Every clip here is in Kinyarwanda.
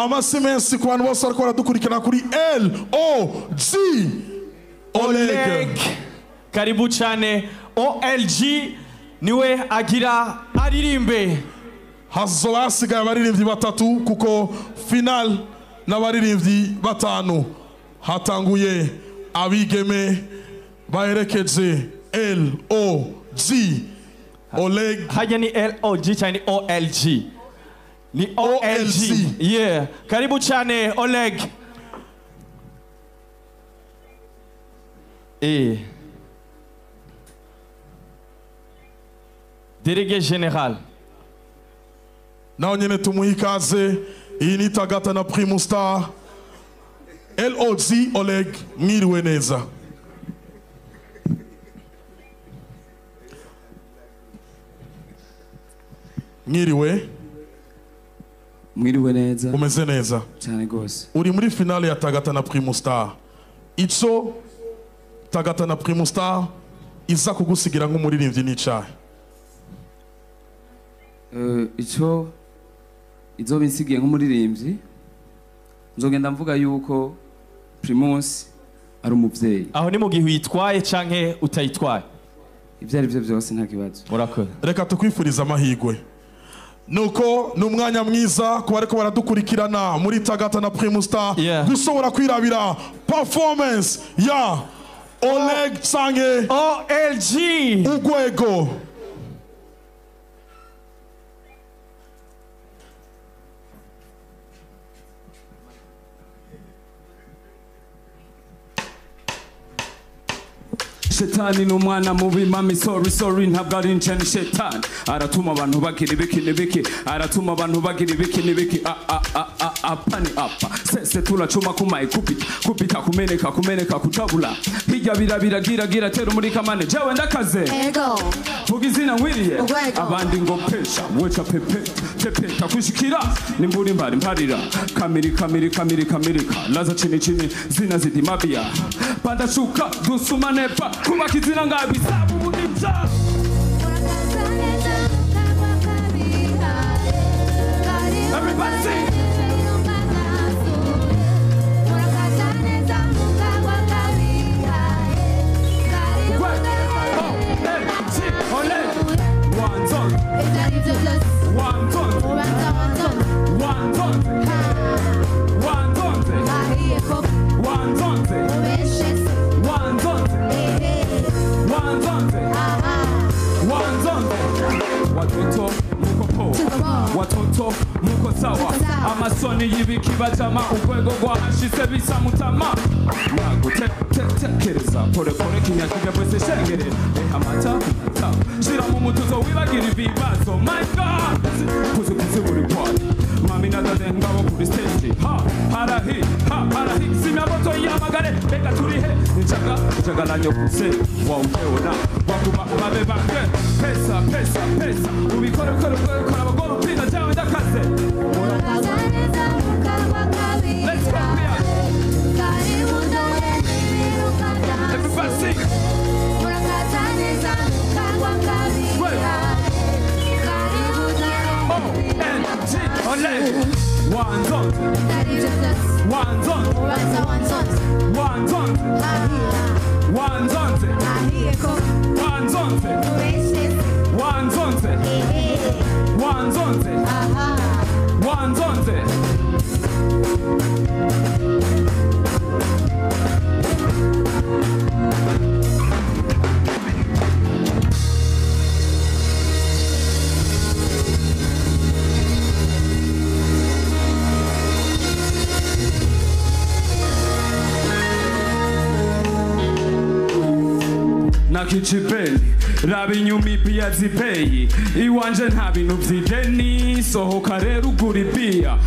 amasi menshi ku bantu bose bariko baradukurikirana kuri LOG Oleg. Karibu cyane OLG niwe agira aririmbe. Hazoba hasigaye abaririmbyi batatu kuko final n'abaririmbyi batanu. Hatanguye abigeme baherekeje LOG Oleg. Hajya ni LOG cyane OLG. Ni OLG. Yeah. Karibu cyane Oleg. Délégué général. Naho nyene tumuha ikaze. Iyi ni Tagata na Primus Star. LOG Oleg, mwiriwe neza. Mwiriwe. Mwiriwe neza. Umeze neza. Cyane gose. Uri muri finale ya Tagata na Primus Star. Ico Tagata na Primus Star iza kugusigira nk'umuririmbyi n'icahe? Ico izo binsigiye nk'umuririmbyi nzogenda mvuga yuko Primus ari umuvyeyi. Aho ni mu gihe uyitwaye canke utayitwaye? Ibyo ari byo byose nta kibazo. Murakoze. Reka tukwifuriza amahigwe. Nuko numwanya mwiza ku bariko baradukurikirana muri Tagata na Primus Star gusobora kwirabira performance ya Oleg Sange OLG Ugwego. Shetani n'umwana mubi mami sorry ntabwo ari nce ni shetani aratuma abantu bagira ibiki aratuma abantu bagira ibiki apani apa sese turacuma kumaye kupita kumeneka kutabula hirya biragira tera muri kamane jewe ndakaze ego vuga izina nkwiriye abandi ngo pesha weca pepe takushikira nimburi mparira kamiri laza chini zina zidi mabia panda shuka dusuma nepa kuba kizina ngabi sabu budinja everybody sing watoto muko sawa amasoni y'ibiki bajama ugwego rwahashise bisa mutama nagutekereza pore kinyakija bwese shengere amata shira mu mutuzo wibagira ibibazo my god kuzi buri kwari mami nadaze ngabo kuri stage harahi sinaboto yamagare reka turihe njaga nanyo kuse wawupeona wakuma babe bakwe pesa ubikore abagore upinda jawe ndakaze let's go here everybody sing nakichipeni rabi nyumi pia zipeyi iwanje nta bintu vy'ideni sohoka rero ugura ibia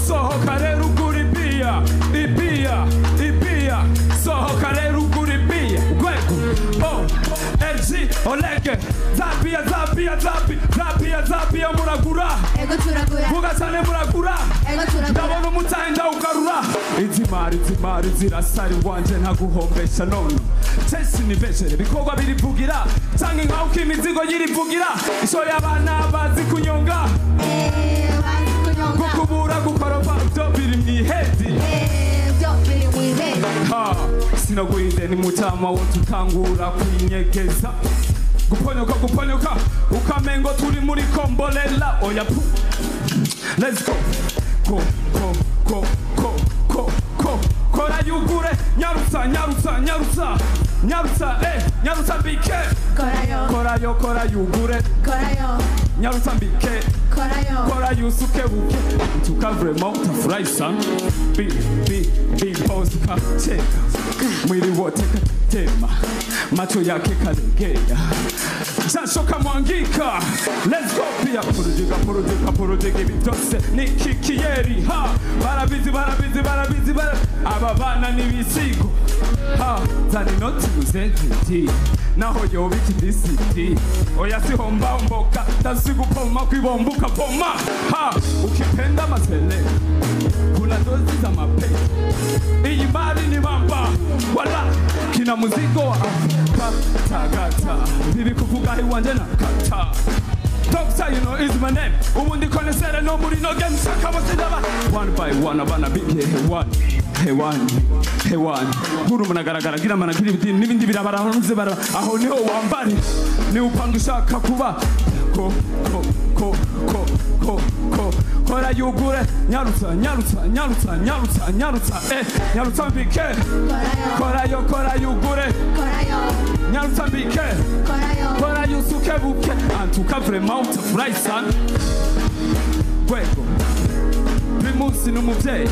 sohoka rero ugura ibia sohoka rero ugura ibia gwego LG Olege zapia muragura vuga cyane muragura ndabona umutahe ndawugarura izimari zirasari wanje ntaguhombesha none tesi ni bechere bikorwa birivugira canke nkaho imizigo yirivugira isho y'abana bazi kunyonga sinaguide ni mutama wo tutangura kwinyegeza guponyoka ukamengo turi muri kombolela oya pu let's go kora yugure nyarutsa mbike kora yugure nyarutsa mbike kora yusuke buke tukavre mouta fraisa bi pose cheka mwili wote tema macho yake kalegea zashoka mwangika let's go pia porojeka bitose ni kikieri ha barabizi aba bana ni bisigo ha zani noti uzenti naho yobiki disiti oya si homba mboka tasigupoma kwibombuka poma ha ukipenda masele kuna dozi za mapenzi iyi mali ni mamba wala kina muzigo wa tagata bibi kuvuga iwanje na kata Doctor, you know, is my name. Ubundi konesere no muri no game saka basidaba. One by one abana big hewan. Guru managaragara gira managiri biti nibindi birabara hanze bara. Aho niho wambari. Ni upangusha kuba. Ko. Kora yugure nyarutsa nyarutsa mbike. Kora yugure. Nyarutsa mbike. Kora yusuke buke. Antuka vraiment utafurahi sana. Gwego. Primusi n'umuvyeyi.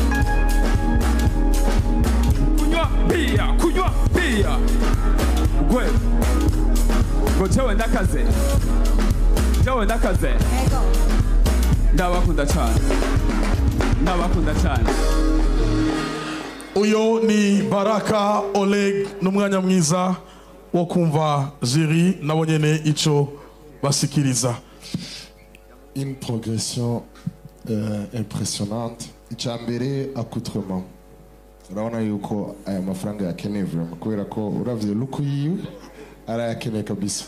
Kunywa bia. Gwego. Gochewe ndakaze. Ndabakunda cyane. Uyo ni Baraka Oleg n'umwanya mwiza wo kumva Jiri nabo nyene ico basikiriza. Une progression impressionnante. Icyambere accoutrement. Urabona yuko aya mafaranga yakeneye vraiment kubera ko uravye look yiwe arayakeneye kabisa.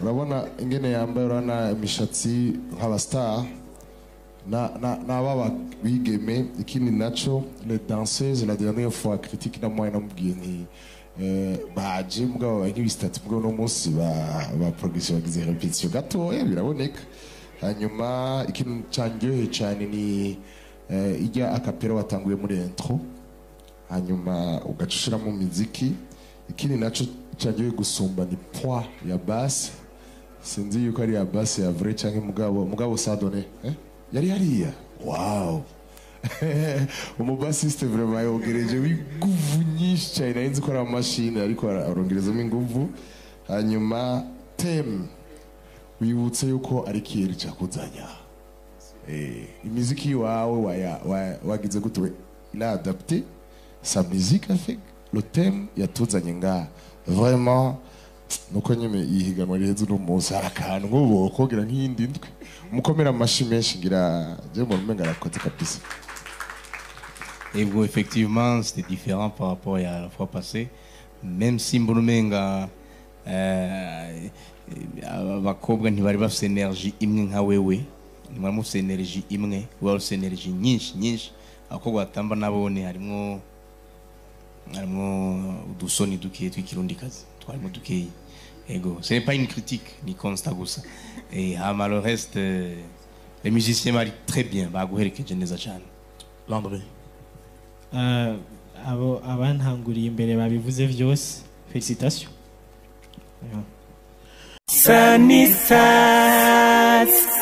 Urabona ingene yambaye urana imishatsi nk'abastar na baba bigeme ikindi naco les danseuses la dernière fois critique na moi namubwiye ni baje mugabo nk'ibistatu mugabo no munsi ba progression bagize repetition gato biraboneka hanyuma ikintu cyanjyohe cyane ni ijya akapera watanguye muri intro hanyuma ugacushira mu muziki ikindi naco cyanjyohe gusumba ni poids ya basse sinzi yuko ari ya basse ya vrai cyangwa mugabo sadone yari hariya wow umubassiste vraiment yogereje w'inguvu nyinshi cyane inzi ko ari machine ariko arongerezamo inguvu hanyuma theme wibutse yuko ari kiri cyakuzanya imiziki wawe wagize gutwe la adapté sa musique avec le thème yatuzanye nga vraiment nuko nyeme yihiganwa rihezu no munsi harakantu ngo kogira nk'indi ndwe mukomera amashi menshi ngira je mu rumenga rakoze kabisa. Et bon, effectivement, c'était différent par rapport à la fois passée. Même si Mburumenga abakobwa ntibari bafite energy imwe nka wewe, mwari mufite energy imwe, wari ufite energy nyinshi. Abakobwa batamba nabone harimo udusoni duke tw'ikirundikazi, twarimo dukeyi. Ego, ce n'est pas une critique, ni constat gusa. Et le reste, les musiciens marient très bien, baguherekeje neza cyane. Landry. Abo abantanguriye imbere babivuze byose. Félicitations. Sunny Sass.